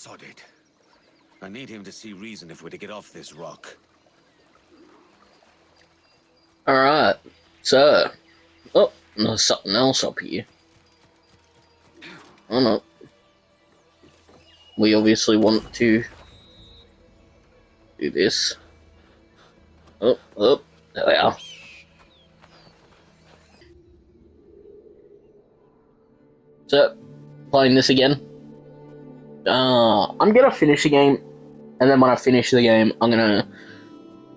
Sod it. I need him to see reason if we're to get off this rock. Alright, so... Oh, there's something else up here. Oh no. We obviously want to do this. Oh, there we are. So, playing this again. I'm gonna finish the game, and then when I finish the game, I'm gonna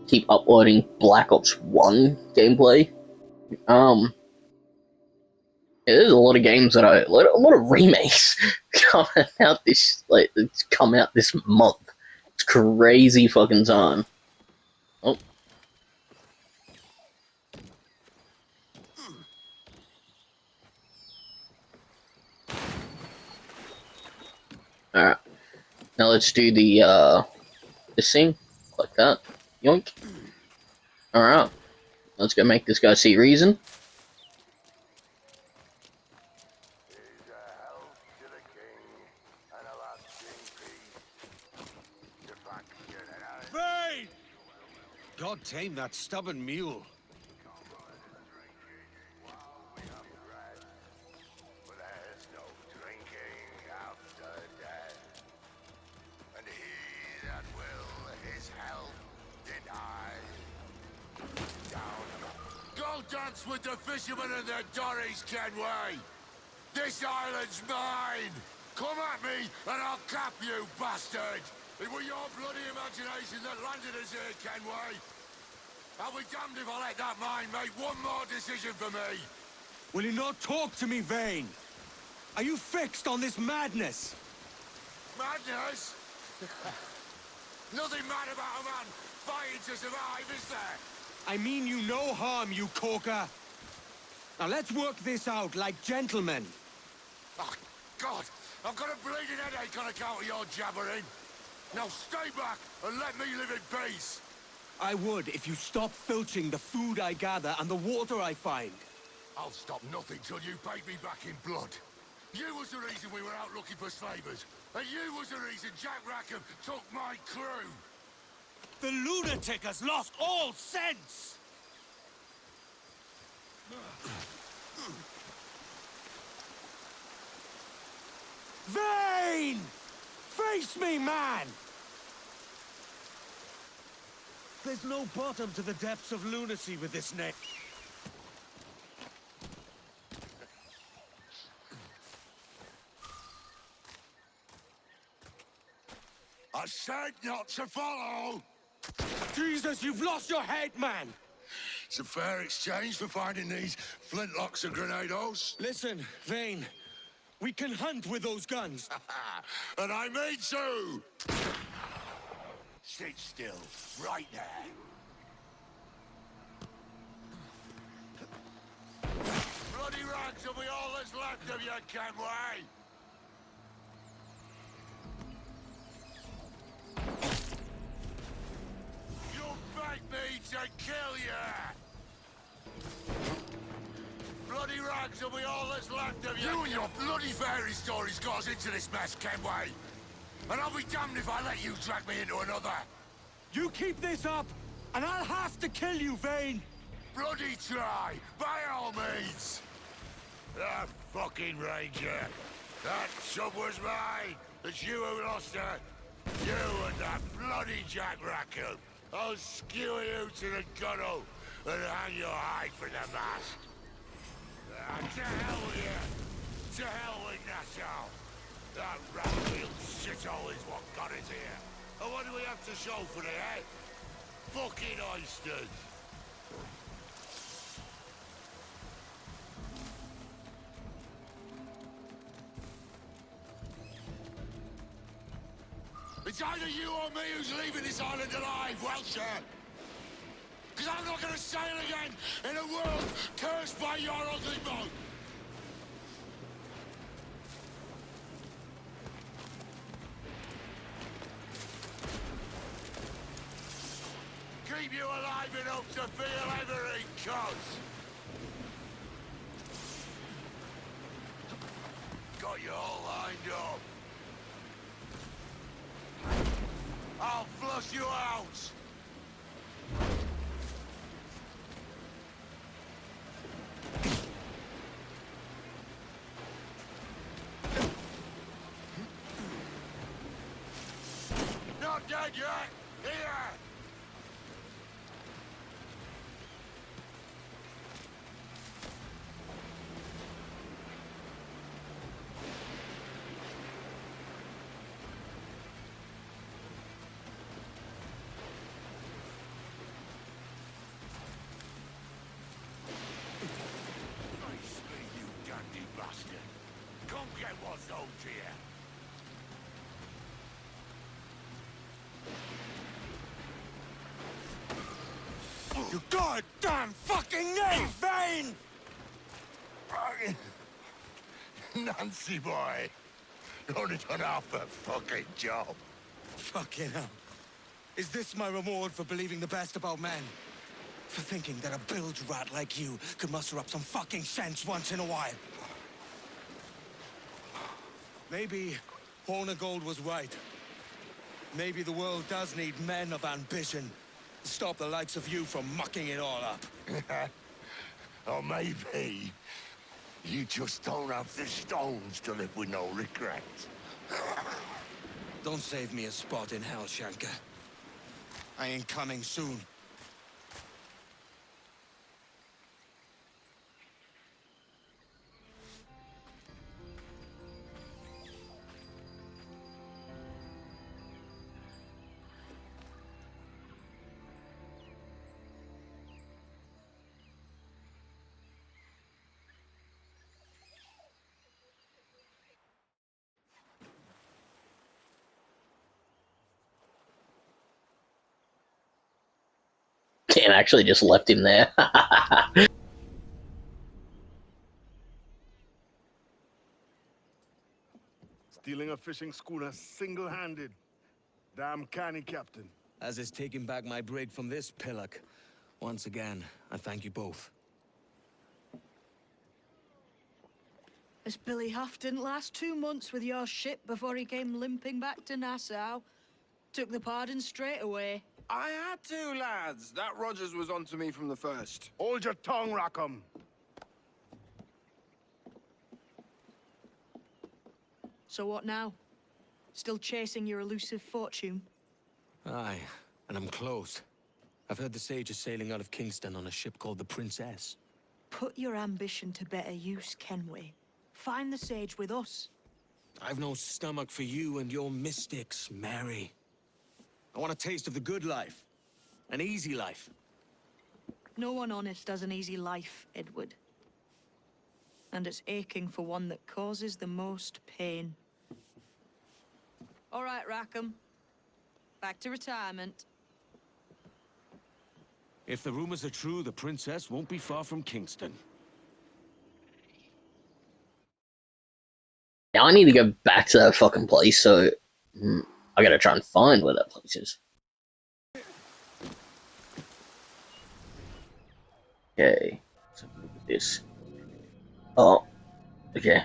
keep uploading Black Ops 1 gameplay. Yeah, there's a lot of games that a lot of remakes coming out this month. It's crazy fucking time. Oh. Alright. Now let's do the this thing. Like that. Yoink. Alright. Let's go make this guy see reason. Vane! God tame that stubborn mule. Dance with the fishermen and their dories, Kenway! This island's mine! Come at me and I'll cap you, bastard! It was your bloody imagination that landed us here, Kenway! I'll be damned if I let that mind make one more decision for me! Will you not talk to me, Vane? Are you fixed on this madness? Madness? Nothing mad about a man fighting to survive, is there? I mean you no harm, you corker. Now let's work this out like gentlemen. Oh, God! I've got a bleeding headache on account of your jabbering. Now stay back and let me live in peace. I would if you stop filching the food I gather and the water I find. I'll stop nothing till you paid me back in blood. You was the reason we were out looking for slavers. And you was the reason Jack Rackham took my crew. The lunatic has lost all sense! Vane! Face me, man! There's no bottom to the depths of lunacy with this name. I said not to follow! Jesus, you've lost your head, man! It's a fair exchange for finding these flintlocks and grenados. Listen, Vane, we can hunt with those guns. And I mean to! Sit still, right there. Bloody rags will be all that's left of you, Kenway! Me to kill you! Bloody rags will be all that's left of you! You and your bloody fairy stories got us into this mess, Kenway! And I'll be damned if I let you drag me into another! You keep this up, and I'll have to kill you, Vane! Bloody try, by all means! That fucking ranger! That sub was mine! It's you who lost her! You and that bloody Jack Rackham! I'll skewer you to the gunnel and hang your hide for the mast. To hell with you. To hell with Nassau. That rat-field shithole is what got us here. And what do we have to show for it, eh? Fucking oysters. It's either you or me who's leaving this island alive, Welcher! Because I'm not gonna sail again in a world cursed by your ugly boat! Keep you alive enough to feel every cut! Got you all lined up. force you out! Not dead yet! Here! Face me, you dandy bastard! Come get what's owed to you! You goddamn fucking knave, Vane! Nancy boy! Only done half a fucking job. Fucking hell. Is this my reward for believing the best about men? For thinking that a bilge rat like you could muster up some fucking sense once in a while? Maybe Horner Gold was right. Maybe the world does need men of ambition to stop the likes of you from mucking it all up. Or maybe you just don't have the stones to live with no regrets. Don't save me a spot in hell, Shanker. I ain't coming soon. Damn, actually just left him there. Stealing a fishing schooner single-handed. Damn canny, Captain. As is taking back my brig from this pillock. Once again, I thank you both. This Billy Huff didn't last 2 months with your ship before he came limping back to Nassau. Took the pardon straight away. I had to, lads. That Rogers was onto me from the first. Hold your tongue, Rackham. So what now? Still chasing your elusive fortune? Aye, and I'm close. I've heard the Sage is sailing out of Kingston on a ship called the Princess. Put your ambition to better use, Kenway. Find the Sage with us. I've no stomach for you and your mystics, Mary. I want a taste of the good life. An easy life. No one honest has an easy life, Edward. And it's aching for one that causes the most pain. All right, Rackham. Back to retirement. If the rumors are true, the Princess won't be far from Kingston. Now I need to go back to that fucking place, so I gotta try and find where that place is. Okay, so look at this. Oh, okay.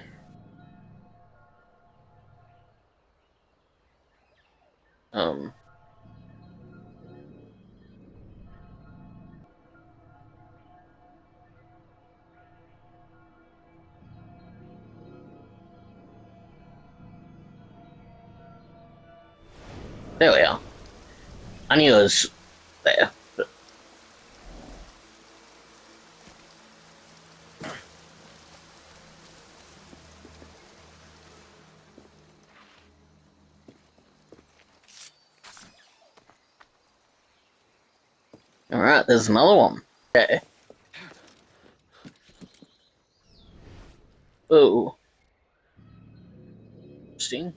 There we are. I knew it was there. But... Alright, there's another one. Okay. Oh. Interesting.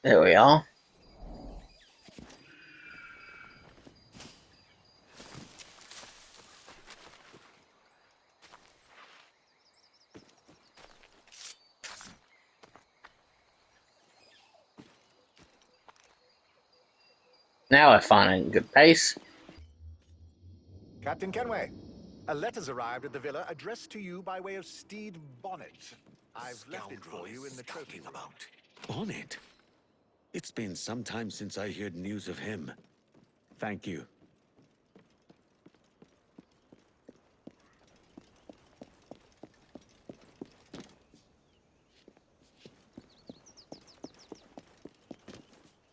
There we are. Now I find a good pace. Captain Kenway, a letter's arrived at the villa addressed to you by way of Steed Bonnet. I've left it for you in the trophy room. About Bonnet. It's been some time since I heard news of him. Thank you.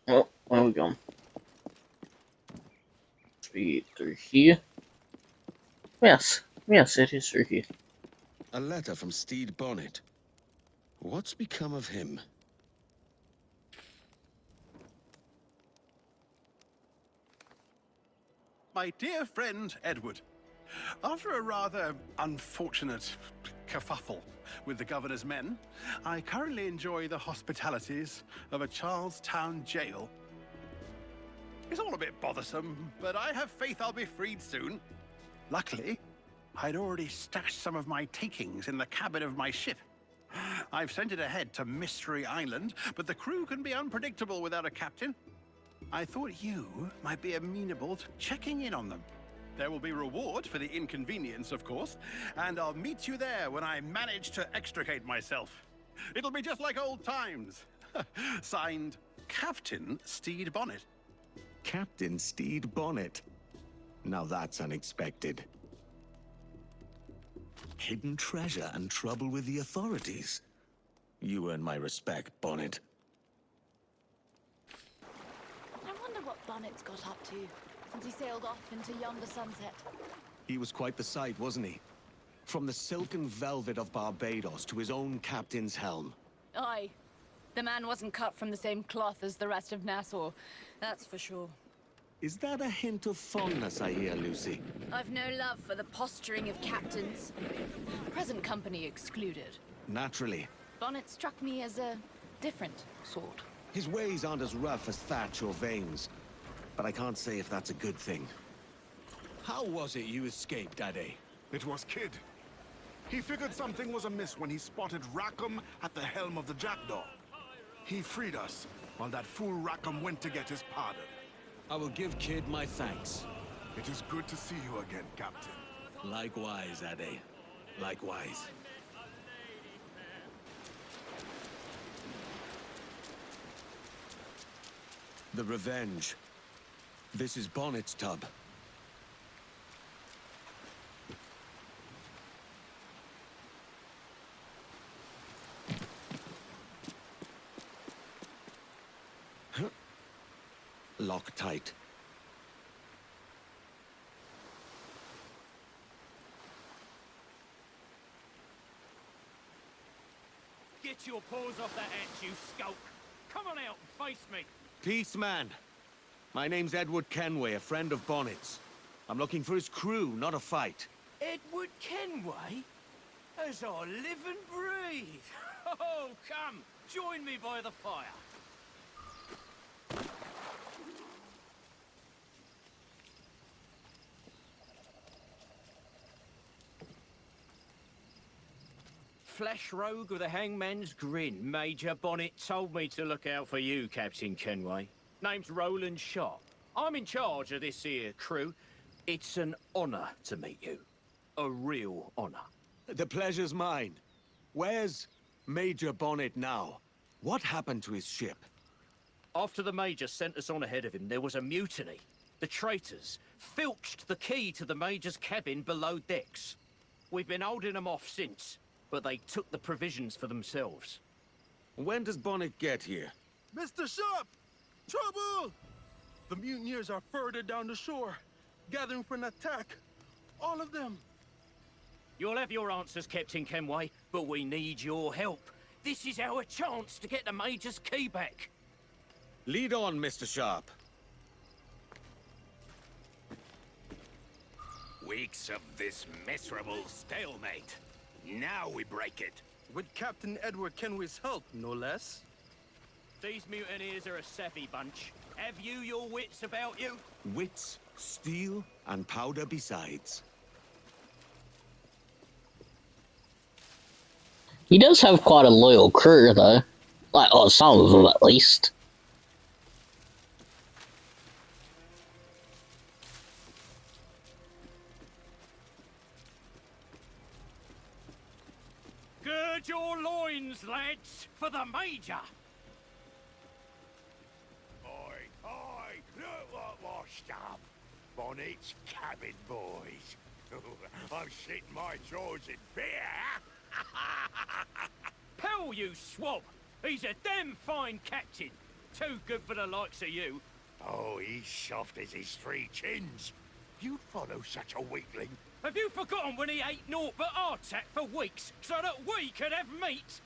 Oh, where are we going? Be through here. Yes, it is through here. A letter from Steed Bonnet. What's become of him? My dear friend Edward, after a rather unfortunate kerfuffle with the governor's men, I currently enjoy the hospitalities of a Charlestown jail. It's all a bit bothersome, but I have faith I'll be freed soon. Luckily, I'd already stashed some of my takings in the cabin of my ship. I've sent it ahead to Mystery Island, but the crew can be unpredictable without a captain. I thought you might be amenable to checking in on them. There will be reward for the inconvenience, of course, and I'll meet you there when I manage to extricate myself. It'll be just like old times. Signed, Captain Steed Bonnet. Captain Steed Bonnet. Now that's unexpected. Hidden treasure and trouble with the authorities. You earn my respect, Bonnet. I wonder what Bonnet's got up to since he sailed off into yonder sunset. He was quite the sight, wasn't he? From the silken velvet of Barbados to his own captain's helm. Aye. The man wasn't cut from the same cloth as the rest of Nassau, that's for sure. Is that a hint of fondness I hear, Lucy? I've no love for the posturing of captains. Present company excluded. Naturally. Bonnet struck me as a different sort. His ways aren't as rough as Thatch or Vane's, but I can't say if that's a good thing. How was it you escaped, Daddy? It was Kid. He figured something was amiss when he spotted Rackham at the helm of the Jackdaw. He freed us, while that fool Rackham went to get his pardon. I will give Kid my thanks. It is good to see you again, Captain. Likewise, Ade. Likewise. The Revenge. This is Bonnet's tub. Lock tight. Get your paws off that edge, you skulk! Come on out and face me! Peace, man. My name's Edward Kenway, a friend of Bonnet's. I'm looking for his crew, not a fight. Edward Kenway? As I live and breathe! Oh, come! Join me by the fire! Flesh rogue with a hangman's grin. Major Bonnet told me to look out for you, Captain Kenway. Name's Roland Sharp. I'm in charge of this here crew. It's an honor to meet you. A real honor. The pleasure's mine. Where's Major Bonnet now? What happened to his ship? After the Major sent us on ahead of him, there was a mutiny. The traitors filched the key to the Major's cabin below decks. We've been holding them off since, but they took the provisions for themselves. When does Bonnet get here? Mr. Sharp! Trouble! The mutineers are further down the shore, gathering for an attack. All of them. You'll have your answers, Captain Kenway, but we need your help. This is our chance to get the Major's key back. Lead on, Mr. Sharp. Weeks of this miserable stalemate. Now we break it. With Captain Edward Kenway's help, no less. These mutineers are a savvy bunch. Have you your wits about you? Wits, steel, and powder besides. He does have quite a loyal crew, though. Like, oh, some of them at least. Gird your loins, lads, for the Major! Oi, oi! Look what washed up! Bonnet's cabin boys. I'm sitting my jaws in fear. Hell, you swab! He's a damn fine captain. Too good for the likes of you. Oh, he's soft as his three chins. You'd follow such a weakling? Have you forgotten when he ate naught but hardtack for weeks so that we could have meat?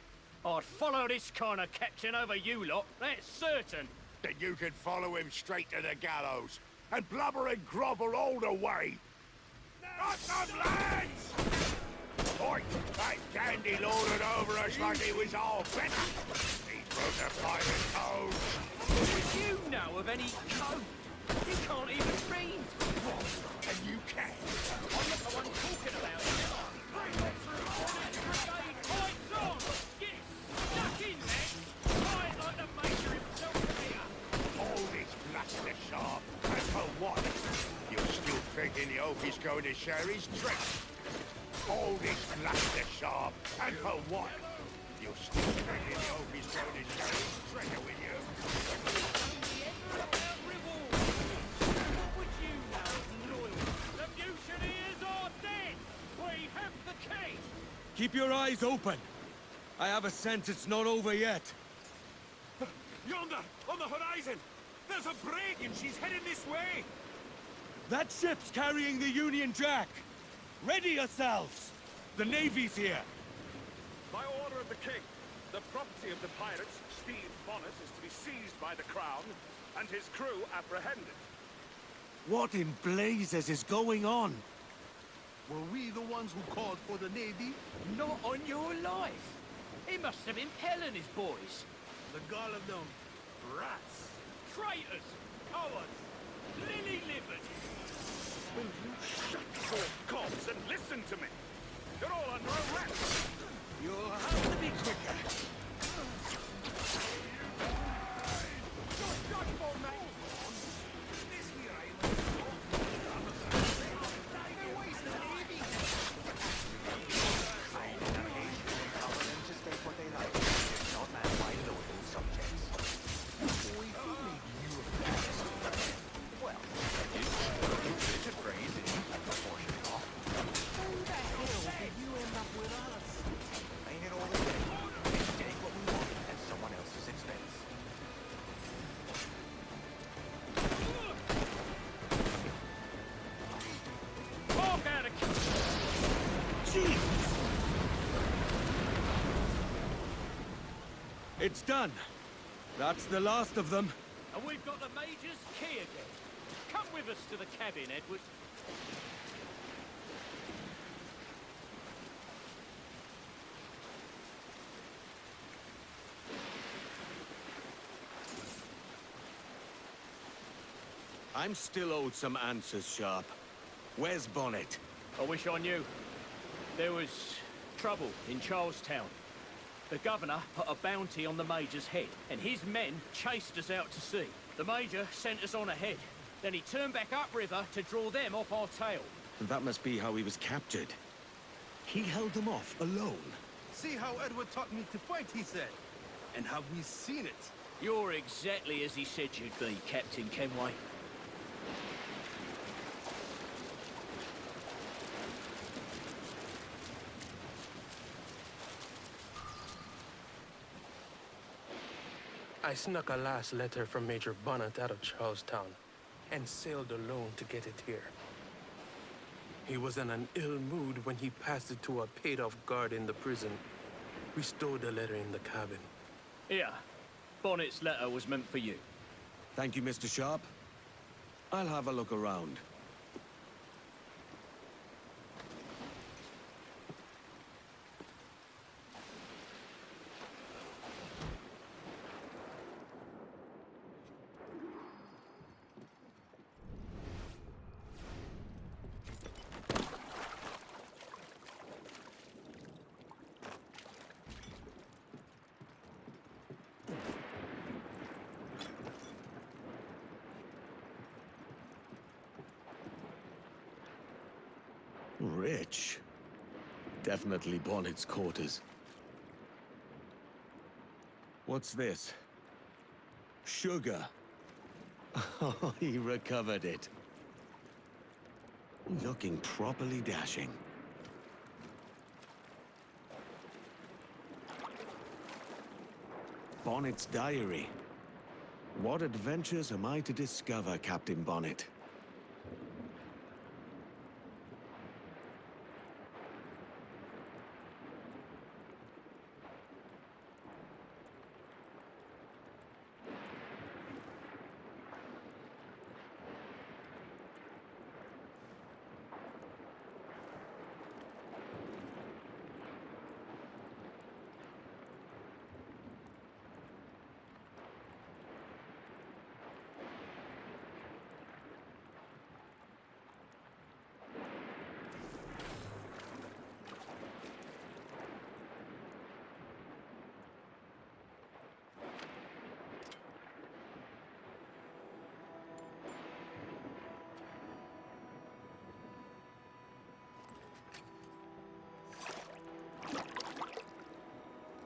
I'd follow this kind of captain over you lot, that's certain. Then you can follow him straight to the gallows and blubber and grovel all the way. Got some lads! Oi, that dandy lorded over us like he was all better. He broke a pirate code. Do you know of any code? You can't even read. What? And you can? I'm not the one talking about it. Brigade fights on! Get stuck in, men! Fight like the Major himself here! All this bluster sharp, and for what? You're still thinking the oaf is going to share his trick? All this bluster sharp, and for what? You're still thinking the oaf is going to share his trick with you? Keep your eyes open. I have a sense it's not over yet. Yonder, on the horizon! There's a brig and she's heading this way! That ship's carrying the Union Jack. Ready yourselves. The Navy's here. By order of the king, the property of the pirates, Stede Bonnet, is to be seized by the crown, and his crew apprehended. What in blazes is going on? Were we the ones who called for the Navy? Not on your life. He must have been Helen, his boys. The gall of them. Rats. Traitors. Cowards. Lily-livered. Will you shut your gobs and listen to me? You're all under arrest. You'll have to be quicker. It's done. That's the last of them. And we've got the Major's key again. Come with us to the cabin, Edward. I'm still owed some answers, Sharp. Where's Bonnet? I wish I knew. There was trouble in Charlestown. The governor put a bounty on the Major's head, and his men chased us out to sea. The Major sent us on ahead. Then he turned back upriver to draw them off our tail. That must be how he was captured. He held them off alone. See how Edward taught me to fight, he said. And have we seen it? You're exactly as he said you'd be, Captain Kenway. I snuck a last letter from Major Bonnet out of Charlestown and sailed alone to get it here. He was in an ill mood when he passed it to a paid-off guard in the prison. We stowed the letter in the cabin. Here. Bonnet's letter was meant for you. Thank you, Mr. Sharp. I'll have a look around. Rich. Definitely Bonnet's quarters. What's this? Sugar. Oh, he recovered it. Looking properly dashing. Bonnet's diary. What adventures am I to discover, Captain Bonnet?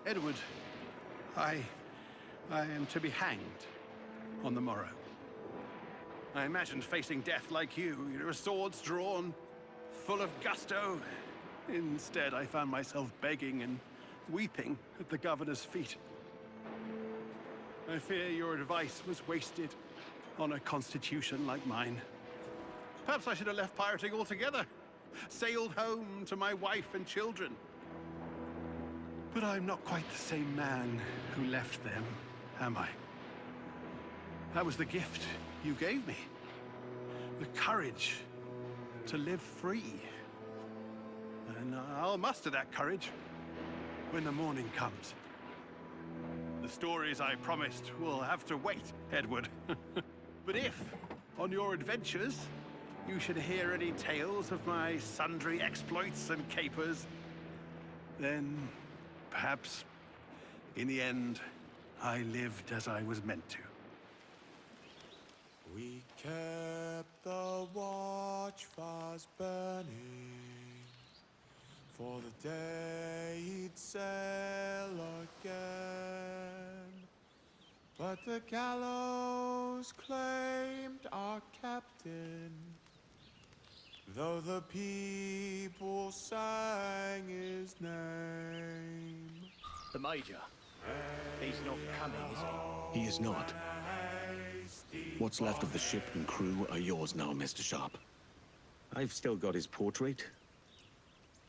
Edward, I am to be hanged on the morrow. I imagined facing death like you, swords drawn, full of gusto. Instead, I found myself begging and weeping at the governor's feet. I fear your advice was wasted on a constitution like mine. Perhaps I should have left pirating altogether, sailed home to my wife and children. But I'm not quite the same man who left them, am I? That was the gift you gave me. The courage to live free. And I'll muster that courage when the morning comes. The stories I promised will have to wait, Edward. But if, on your adventures, you should hear any tales of my sundry exploits and capers, then perhaps, in the end, I lived as I was meant to. We kept the watch fast burning for the day he'd sail again. But the gallows claimed our captain, though the people sang his name. The Major. He's not coming, is he? He is not. What's left of the ship and crew are yours now, Mr. Sharp. I've still got his portrait.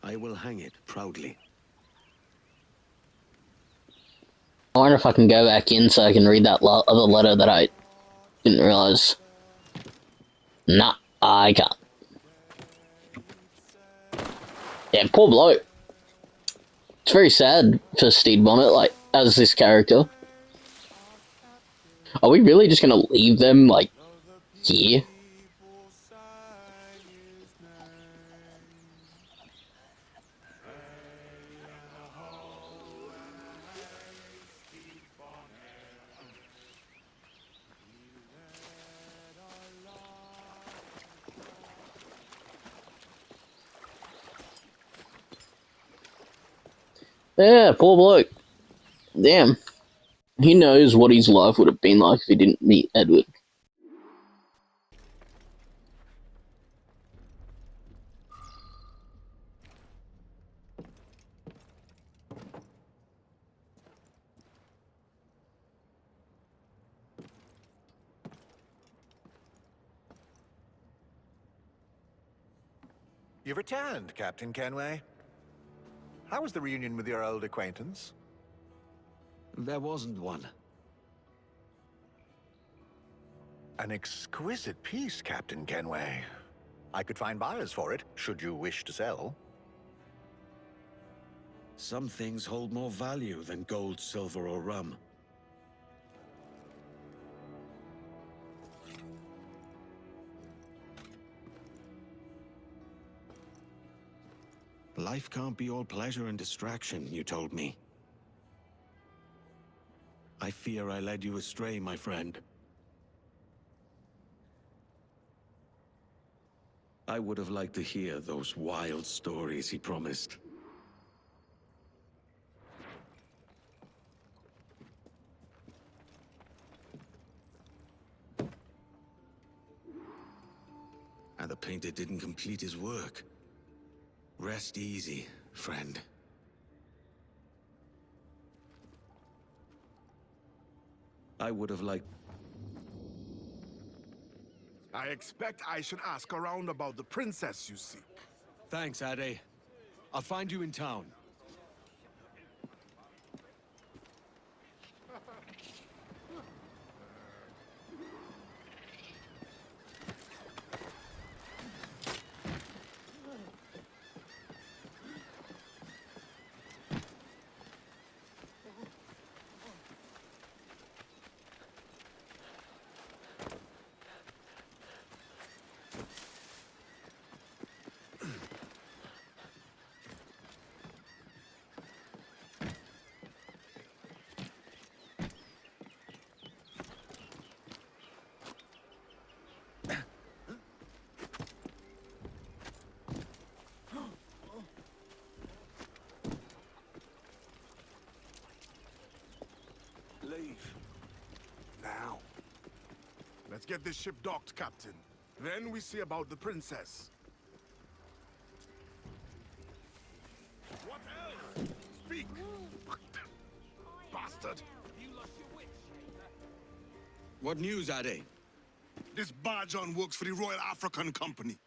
I will hang it proudly. I wonder if I can go back in so I can read that other letter that I didn't realize. Nah, I can't. Yeah, poor bloke. It's very sad for Stede Bonnet, like, as this character. Are we really just gonna leave them, like, here? Yeah, poor bloke. Damn. He knows what his life would have been like if he didn't meet Edward. You've returned, Captain Kenway. How was the reunion with your old acquaintance? There wasn't one. An exquisite piece, Captain Kenway. I could find buyers for it, should you wish to sell. Some things hold more value than gold, silver, or rum. Life can't be all pleasure and distraction, you told me. I fear I led you astray, my friend. I would have liked to hear those wild stories he promised. And the painter didn't complete his work. Rest easy, friend. I would have liked... I expect I should ask around about the princess you seek. Thanks, Ade. I'll find you in town. Leave. Now. Let's get this ship docked, Captain. Then we see about the princess. What else? Speak! Bastard! What news, Ade? This Barjon works for the Royal African Company.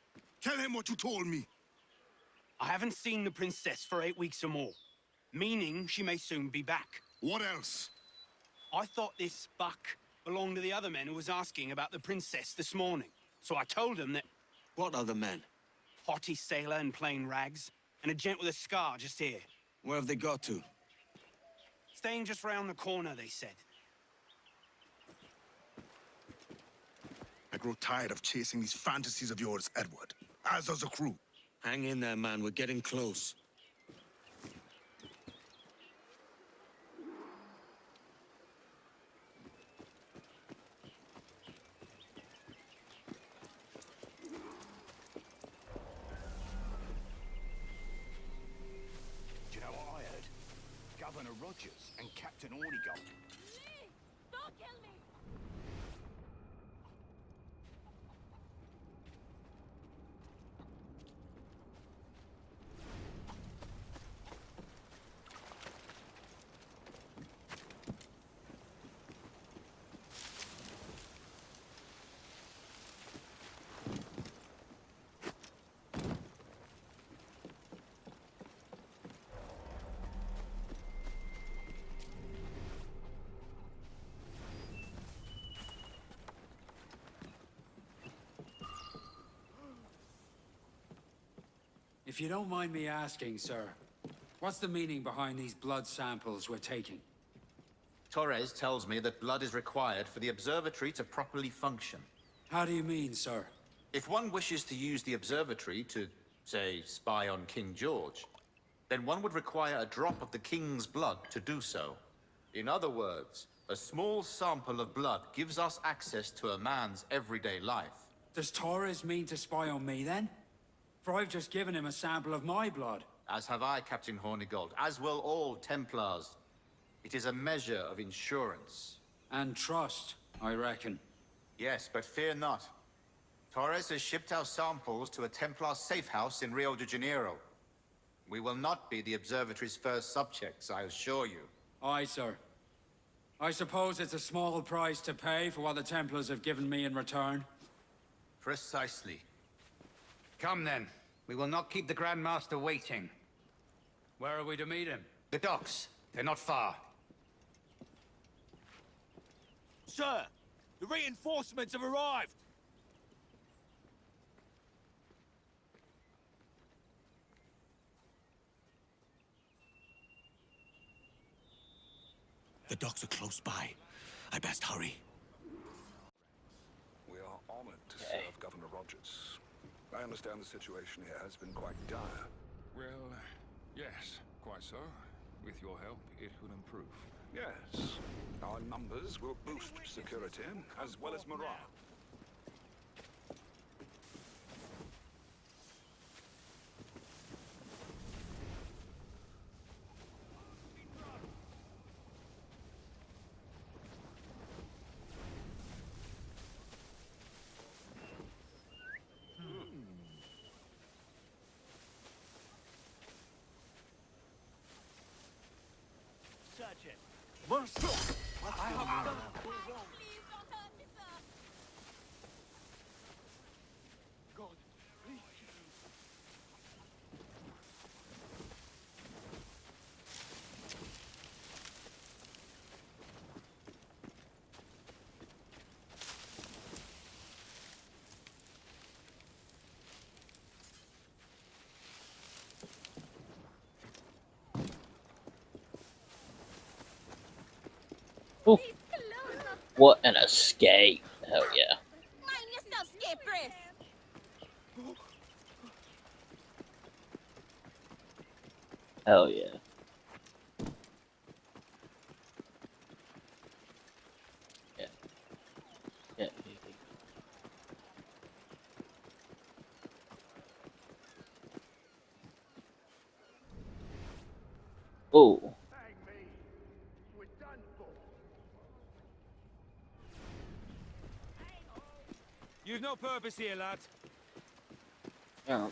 Tell him what you told me. I haven't seen the princess for 8 weeks or more, meaning she may soon be back. What else? I thought this buck belonged to the other men who was asking about the princess this morning. So I told them that... What other men? Haughty sailor in plain rags, and a gent with a scar just here. Where have they got to? Staying just round the corner, they said. I grow tired of chasing these fantasies of yours, Edward. As does the crew. Hang in there, man. We're getting close. Do you know what I heard? Governor Rogers and Captain Hornigold. Lee! Don't kill me! If you don't mind me asking, sir, what's the meaning behind these blood samples we're taking? Torres tells me that blood is required for the observatory to properly function. How do you mean, sir? If one wishes to use the observatory to, say, spy on King George, then one would require a drop of the king's blood to do so. In other words, a small sample of blood gives us access to a man's everyday life. Does Torres mean to spy on me, then? For I've just given him a sample of my blood. As have I, Captain Hornigold, as will all Templars. It is a measure of insurance. And trust, I reckon. Yes, but fear not. Torres has shipped our samples to a Templar safe house in Rio de Janeiro. We will not be the observatory's first subjects, I assure you. Aye, sir. I suppose it's a small price to pay for what the Templars have given me in return. Precisely. Come then. We will not keep the Grand Master waiting. Where are we to meet him? The docks. They're not far. Sir, the reinforcements have arrived! The docks are close by. I best hurry. We are honored to serve Governor Rogers. I understand the situation here has been quite dire. Well, yes, quite so. With your help, it will improve. Yes, our numbers will boost security as well as morale. Ooh. What an escape. Hell yeah. Mind yourself, scapegrace! Hell yeah. Yeah. Yeah. Oh. You've no purpose here, lad. Yeah.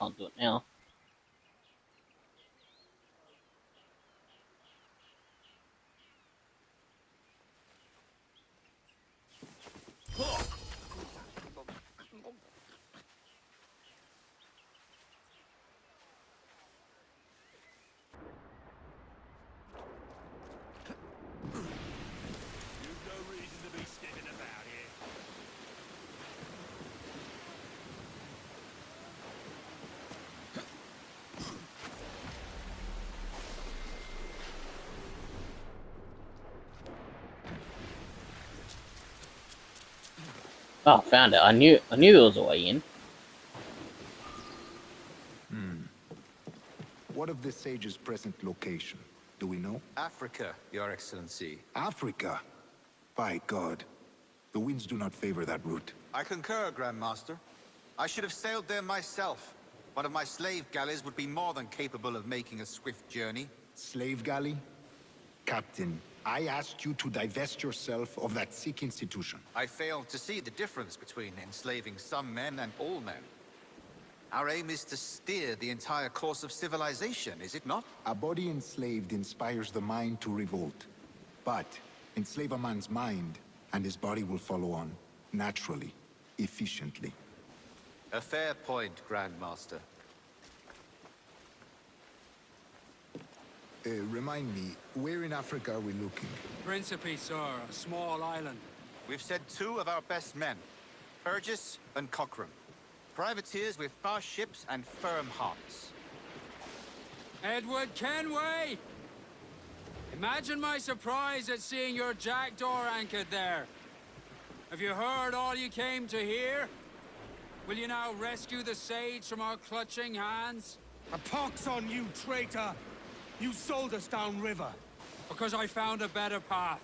I'll do it now. Oh, found it. I knew there was a way in. What of the sage's present location? Do we know? Africa, Your Excellency. Africa? By God. The winds do not favor that route. I concur, Grandmaster. I should have sailed there myself. One of my slave galleys would be more than capable of making a swift journey. Slave galley? Captain, I asked you to divest yourself of that sick institution. I failed to see the difference between enslaving some men and all men. Our aim is to steer the entire course of civilization, is it not? A body enslaved inspires the mind to revolt. But enslave a man's mind, and his body will follow on, naturally, efficiently. A fair point, Grandmaster. Remind me, where in Africa are we looking? Principe, sir, a small island. We've sent 2 of our best men, Burgess and Cochrane. Privateers with fast ships and firm hearts. Edward Kenway! Imagine my surprise at seeing your jackdaw anchored there. Have you heard all you came to hear? Will you now rescue the sage from our clutching hands? A pox on you, traitor! You sold us downriver. Because I found a better path.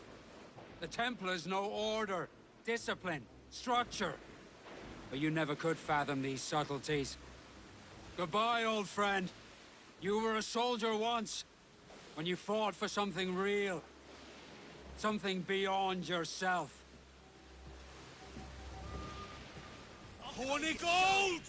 The Templars know order, discipline, structure. But you never could fathom these subtleties. Goodbye, old friend. You were a soldier once, when you fought for something real. Something beyond yourself. Horny gold!